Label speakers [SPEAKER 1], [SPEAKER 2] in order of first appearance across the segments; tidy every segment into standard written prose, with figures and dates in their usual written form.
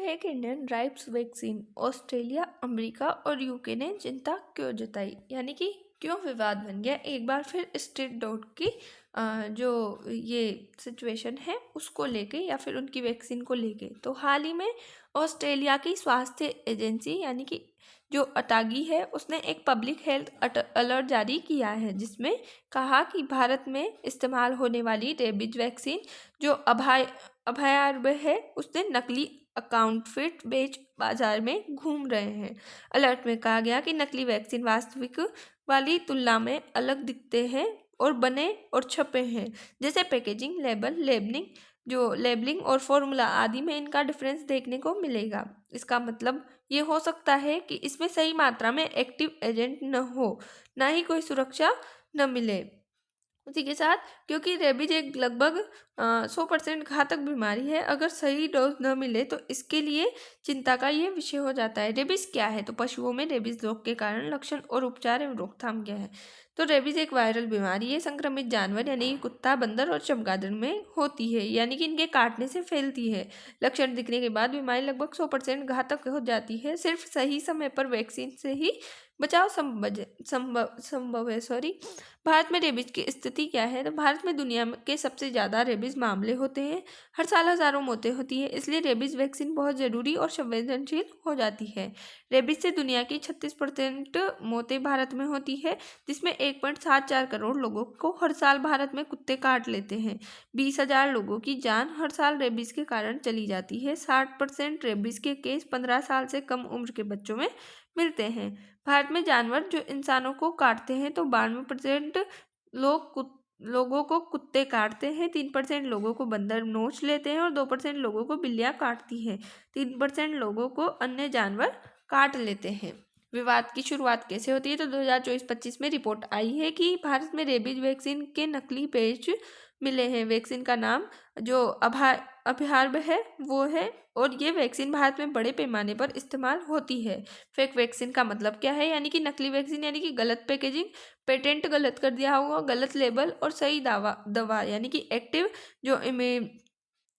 [SPEAKER 1] एक Indian राइप्स vaccine Australia, America और UK ने चिंता क्यों जताई, यानी कि क्यों विवाद बन गया। एक बार फिर स्ट्रीट डॉग की जो ये सिचुएशन है उसको लेके या फिर उनकी वैक्सीन को लेके, तो हाल ही में ऑस्ट्रेलिया की स्वास्थ्य एजेंसी यानी कि जो अटागी है उसने एक पब्लिक हेल्थ अलर्ट जारी किया है, जिसमें कहा कि भारत में इस्तेमाल होने वाली रेबीज वैक्सीन जो अभयारण्य है उसने नकली अकाउंटफिट बेच बाजार में घूम रहे हैं। अलर्ट में कहा गया कि नकली वैक्सीन वास्तविक वाली तुलना में अलग दिखते हैं और बने और छपे हैं, जैसे पैकेजिंग, लेबलिंग और फॉर्मूला आदि में इनका डिफरेंस देखने को मिलेगा। इसका मतलब ये हो सकता है कि इसमें सही मात्रा में एक्टिव एजेंट न हो, ना ही कोई सुरक्षा न मिले। उसी के साथ, क्योंकि रेबीज एक लगभग 100% घातक बीमारी है, अगर सही डोज न मिले तो इसके लिए चिंता का ये विषय हो जाता है। रेबीज क्या है? तो पशुओं में रेबीज रोग के कारण लक्षण और उपचार एवं रोकथाम क्या है? तो रेबीज एक वायरल बीमारी है, संक्रमित जानवर यानी कि कुत्ता, बंदर और चमगादड़ में होती है, यानी कि इनके काटने से फैलती है। लक्षण दिखने के बाद बीमारी लगभग 100% घातक हो जाती है। सिर्फ सही समय पर वैक्सीन से ही बचाव संभव है। भारत में रेबीज की स्थिति क्या है? तो भारत में दुनिया के सबसे ज़्यादा रेबीज मामले होते हैं। हर साल हज़ारों मौतें होती है, इसलिए रेबीज वैक्सीन बहुत ज़रूरी और संवेदनशील हो जाती है। रेबीज से दुनिया की 36% मौतें भारत में होती है, जिसमें 1.74 करोड़ लोगों को हर साल भारत में कुत्ते काट लेते हैं। 20,000 लोगों की जान हर साल रेबीज के कारण चली जाती है। 60% रेबीज के केस 15 साल से कम उम्र के बच्चों में मिलते हैं। भारत में जानवर जो इंसानों को काटते हैं, तो 92% लोगों को कुत्ते काटते हैं, 3% लोगों को बंदर नोच लेते हैं और 2% लोगों को बिल्लियां काटती हैं। 3% लोगों को अन्य जानवर काट लेते हैं। विवाद की शुरुआत कैसे होती है? तो 2024-25 में रिपोर्ट आई है कि भारत में रेबीज वैक्सीन के नकली पेज मिले हैं। वैक्सीन का नाम जो अभयारण्य है वो है, और ये वैक्सीन भारत में बड़े पैमाने पर इस्तेमाल होती है। फेक वैक्सीन का मतलब क्या है? यानी कि नकली वैक्सीन यानी कि गलत पैकेजिंग, पेटेंट गलत कर दिया होगा, गलत लेबल और सही दवा यानी कि एक्टिव जो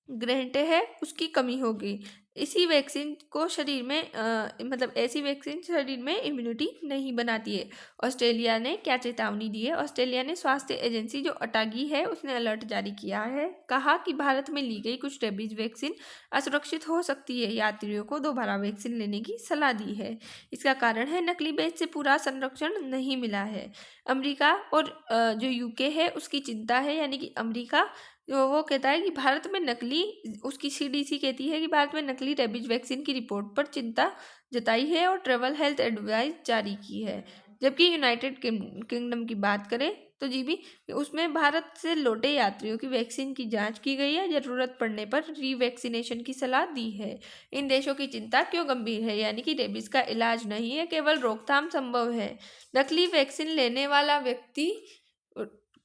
[SPEAKER 1] ग्रेंटे है उसकी कमी होगी। इसी वैक्सीन को शरीर में ऐसी वैक्सीन शरीर में इम्यूनिटी नहीं बनाती है। ऑस्ट्रेलिया ने क्या चेतावनी दी है? ऑस्ट्रेलिया ने स्वास्थ्य एजेंसी जो अटागी है उसने अलर्ट जारी किया है, कहा कि भारत में ली गई कुछ रेबीज वैक्सीन असुरक्षित हो सकती है। यात्रियों को दोबारा वैक्सीन लेने की सलाह दी है। इसका कारण है नकली बैच से पूरा संरक्षण नहीं मिला है। अमेरिका और जो यूके है उसकी चिंता है, यानी कि अमेरिका वो कहता है कि भारत में नकली, उसकी सीडीसी कहती है कि भारत में नकली रेबीज वैक्सीन की रिपोर्ट पर चिंता जताई है और ट्रैवल हेल्थ एडवाइस जारी की है। जबकि यूनाइटेड किंगडम की बात करें तो जी भी उसमें भारत से लौटे यात्रियों की वैक्सीन की जांच की गई है, जरूरत पड़ने पर रीवैक्सीनेशन की सलाह दी है। इन देशों की चिंता क्यों गंभीर है? यानी कि रेबीज का इलाज नहीं है, केवल रोकथाम संभव है। नकली वैक्सीन लेने वाला व्यक्ति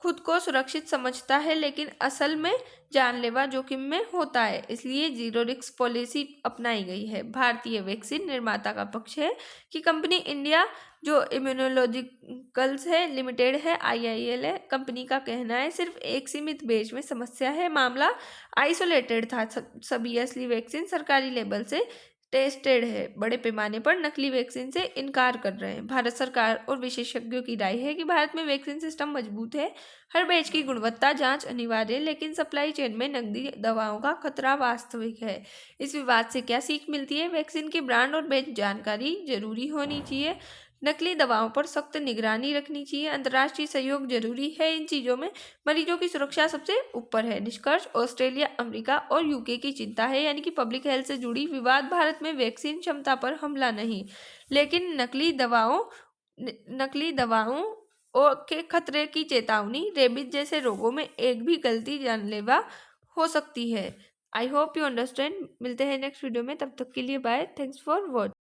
[SPEAKER 1] खुद को सुरक्षित समझता है, लेकिन असल में जानलेवा जोखिम में होता है, इसलिए जीरो रिस्क पॉलिसी अपनाई गई है। भारतीय वैक्सीन निर्माता का पक्ष है कि कंपनी इंडिया जो इम्यूनोलॉजिकल्स है लिमिटेड है, IIL है, कंपनी का कहना है सिर्फ एक सीमित बैच में समस्या है, मामला आइसोलेटेड था। सभी असली वैक्सीन सरकारी लेवल से टेस्टेड है, बड़े पैमाने पर नकली वैक्सीन से इनकार कर रहे हैं। भारत सरकार और विशेषज्ञों की राय है कि भारत में वैक्सीन सिस्टम मजबूत है, हर बैच की गुणवत्ता जांच अनिवार्य है, लेकिन सप्लाई चेन में नकली दवाओं का खतरा वास्तविक है। इस विवाद से क्या सीख मिलती है? वैक्सीन की ब्रांड और बैच जानकारी जरूरी होनी चाहिए, नकली दवाओं पर सख्त निगरानी रखनी चाहिए, अंतर्राष्ट्रीय सहयोग जरूरी है। इन चीज़ों में मरीजों की सुरक्षा सबसे ऊपर है। निष्कर्ष, ऑस्ट्रेलिया, अमेरिका और यूके की चिंता है, यानी कि पब्लिक हेल्थ से जुड़ी विवाद भारत में वैक्सीन क्षमता पर हमला नहीं, लेकिन नकली दवाओं और के खतरे की चेतावनी। रेबीज जैसे रोगों में एक भी गलती जानलेवा हो सकती है। I hope you understand. मिलते हैं नेक्स्ट वीडियो में, तब तक के लिए बाय। Thanks for watching.